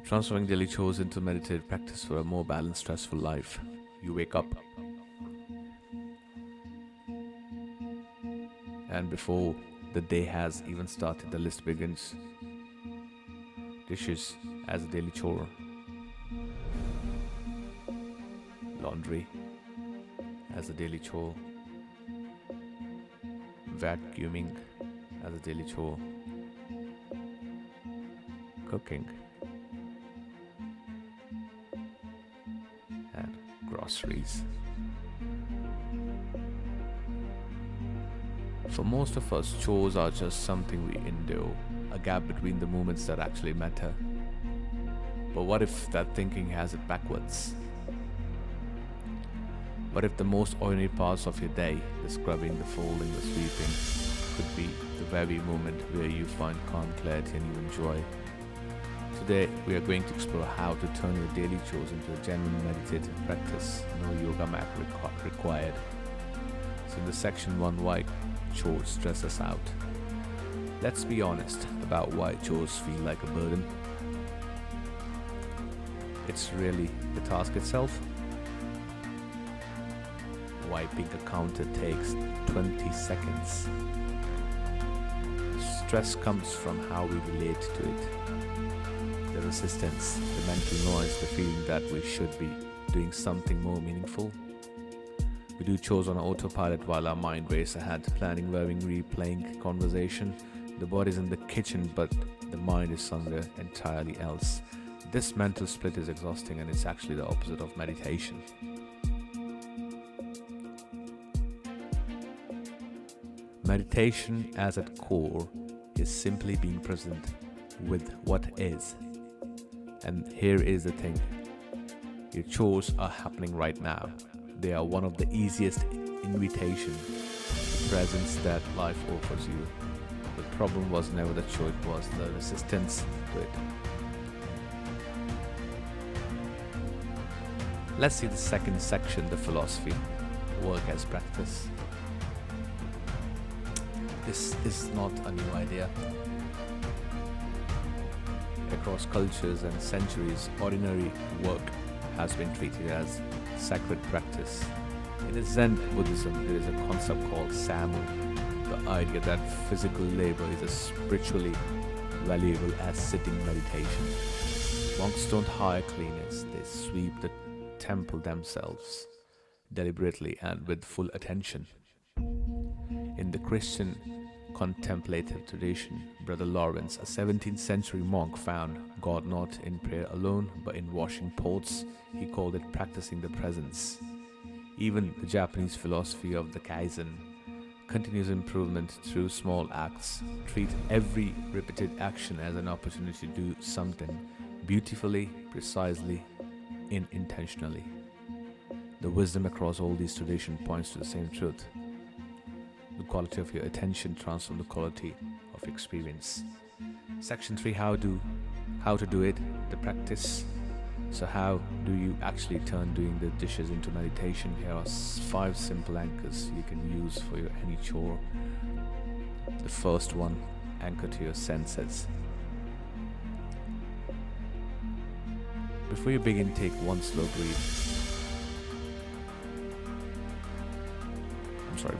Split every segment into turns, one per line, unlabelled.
Transforming daily chores into meditative practice for a more balanced, stressful life. You wake up, and before the day has even started, the list begins. Dishes as a daily chore, laundry as a daily chore, vacuuming as a daily chore, cooking, and groceries. For most of us, chores are just something we endure, a gap between the moments that actually matter. But what if that thinking has it backwards? What if the most ordinary parts of your day, the scrubbing, the folding, the sweeping, could be the very moment where you find calm, clarity, and even joy? Today, we are going to explore how to turn your daily chores into a genuine meditative practice. No yoga mat required. So in the section 1, why chores stress us out. Let's be honest about why chores feel like a burden. It's really the task itself. Wiping a counter takes 20 seconds. Stress comes from how we relate to it. The resistance, the mental noise, the feeling that we should be doing something more meaningful. We do chores on autopilot while our mind races ahead, planning, wearing, replaying conversation. The body's in the kitchen, but the mind is somewhere entirely else. This mental split is exhausting, and it's actually the opposite of meditation. Meditation, as at core, is simply being present with what is. And here is the thing. Your chores are happening right now. They are one of the easiest invitation to presence that life offers you. The problem was never the chore, it was the resistance to it. Let's see the second section, the philosophy, work as practice. This is not a new idea. Across cultures and centuries, ordinary work has been treated as sacred practice. In Zen Buddhism, there is a concept called samu, the idea that physical labor is as spiritually valuable as sitting meditation. Monks don't hire cleaners, they sweep the temple themselves, deliberately and with full attention. In the Christian contemplative tradition, Brother Lawrence, a 17th century monk, found God not in prayer alone, but in washing pots. He called it practicing the presence. Even the Japanese philosophy of the Kaizen, continuous improvement through small acts, treat every repeated action as an opportunity to do something beautifully, precisely, intentionally. The wisdom across all these traditions points to the same truth. The quality of your attention transforms the quality of experience. Section 3, how to do it, the practice. So how do you actually turn doing the dishes into meditation? Here are 5 simple anchors you can use for your any chore. The first one, anchor to your senses. Before you begin, take one slow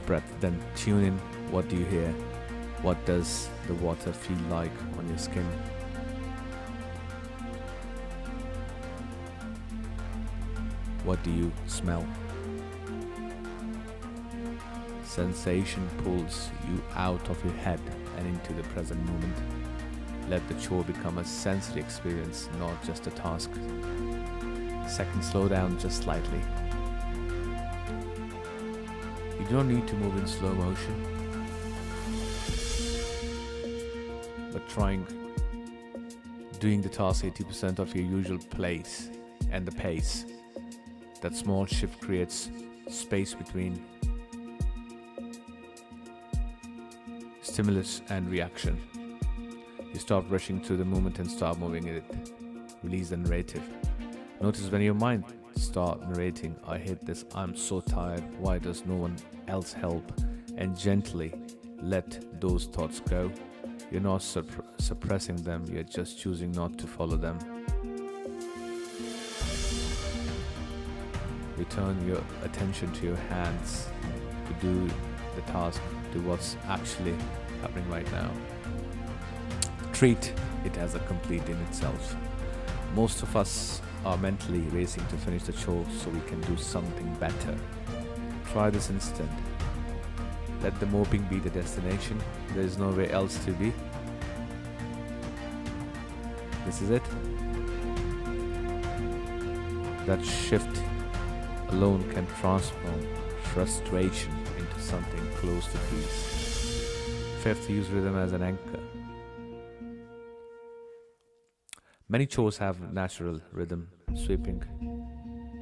breath. Then tune in. What do you hear? What does the water feel like on your skin? What do you smell? Sensation pulls you out of your head and into the present moment. Let the chore become a sensory experience, not just a task. Second, slow down just slightly. You do not need to move in slow motion, but doing the task 80% of your usual pace and the pace. That small shift creates space between stimulus and reaction. You stop rushing through the moment and start moving it. Release the narrative. Notice when your mind starts narrating, I hate this, I'm so tired, why does no one else help? And gently let those thoughts go. You're not suppressing them, you're just choosing not to follow them. Return your attention to your hands to do the task, to what's actually happening right now. Treat it as a complete in itself. Most of us are mentally racing to finish the chore so we can do something better. Try this instead. Let the moping be the destination. There is nowhere else to be. This is it. That shift alone can transform frustration into something close to peace. Fifth, use rhythm as an anchor. Many chores have natural rhythm: sweeping,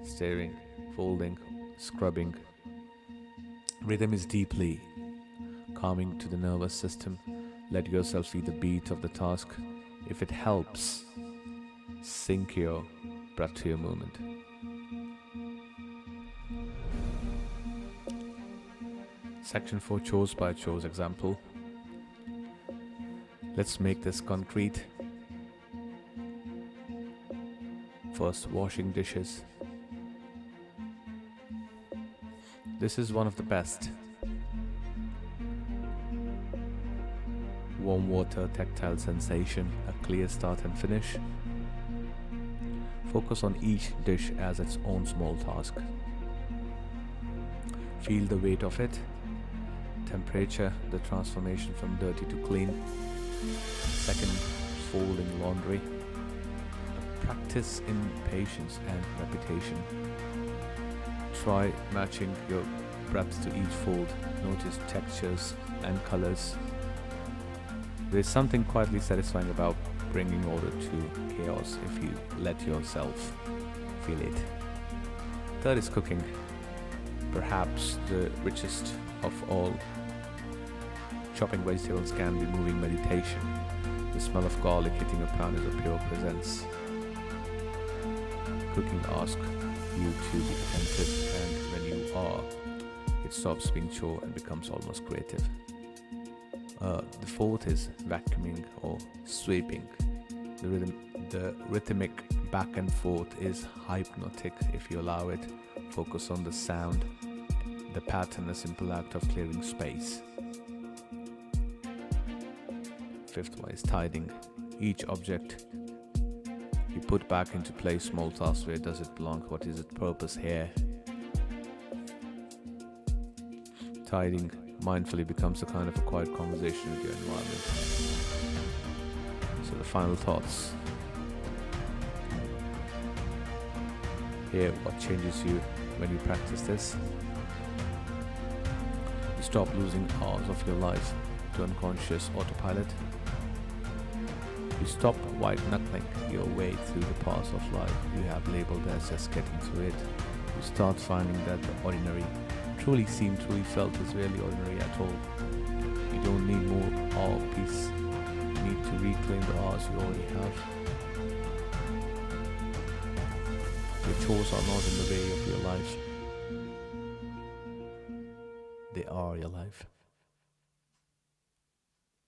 stirring, folding, scrubbing. Rhythm is deeply calming to the nervous system. Let yourself feel the beat of the task. If it helps, sync your breath to your movement. Section 4, chores by chores example. Let's make this concrete. First, washing dishes. This is one of the best. Warm water, tactile sensation, a clear start and finish. Focus on each dish as its own small task. Feel the weight of it. Temperature, the transformation from dirty to clean. Second, folding laundry. Practice in patience and repetition. Try matching your breath to each fold. Notice textures and colors. There's something quietly satisfying about bringing order to chaos if you let yourself feel it. Third is cooking. Perhaps the richest of all. Chopping vegetables can be moving meditation. The smell of garlic hitting a pan is a pure presence. Cooking asks you to be attentive, and when you are, it stops being chore and becomes almost creative. The fourth is vacuuming or sweeping. The rhythmic back and forth is hypnotic if you allow it. Focus on the sound, the pattern, a simple act of clearing space. Fifth one is tidying. Each object you put back into place, small tasks, where does it belong? What is its purpose here? Tidying mindfully becomes a kind of a quiet conversation with your environment. So the final thoughts. Here, what changes you when you practice this? You stop losing hours of your life to unconscious autopilot. You stop white-knuckling your way through the paths of life you have labeled as just getting through it. You start finding that the ordinary, truly seen, truly felt is really ordinary at all. You don't need more or peace. You need to reclaim the hours you already have. Your chores are not in the way of your life. They are your life.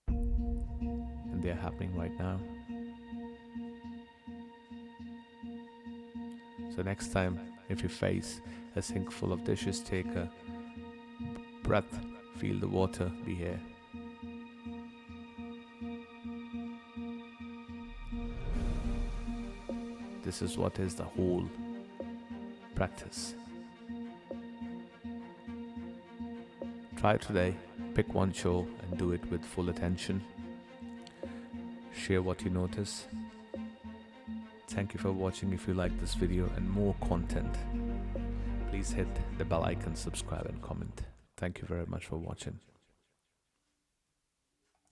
And they're happening right now. So next time, if you face a sink full of dishes, take a breath, feel the water, be here. This is what is the whole practice. Try today, pick one chore and do it with full attention. Share what you notice. Thank you for watching. If you like this video and more content, please hit the bell icon, subscribe and comment. Thank you very much for watching.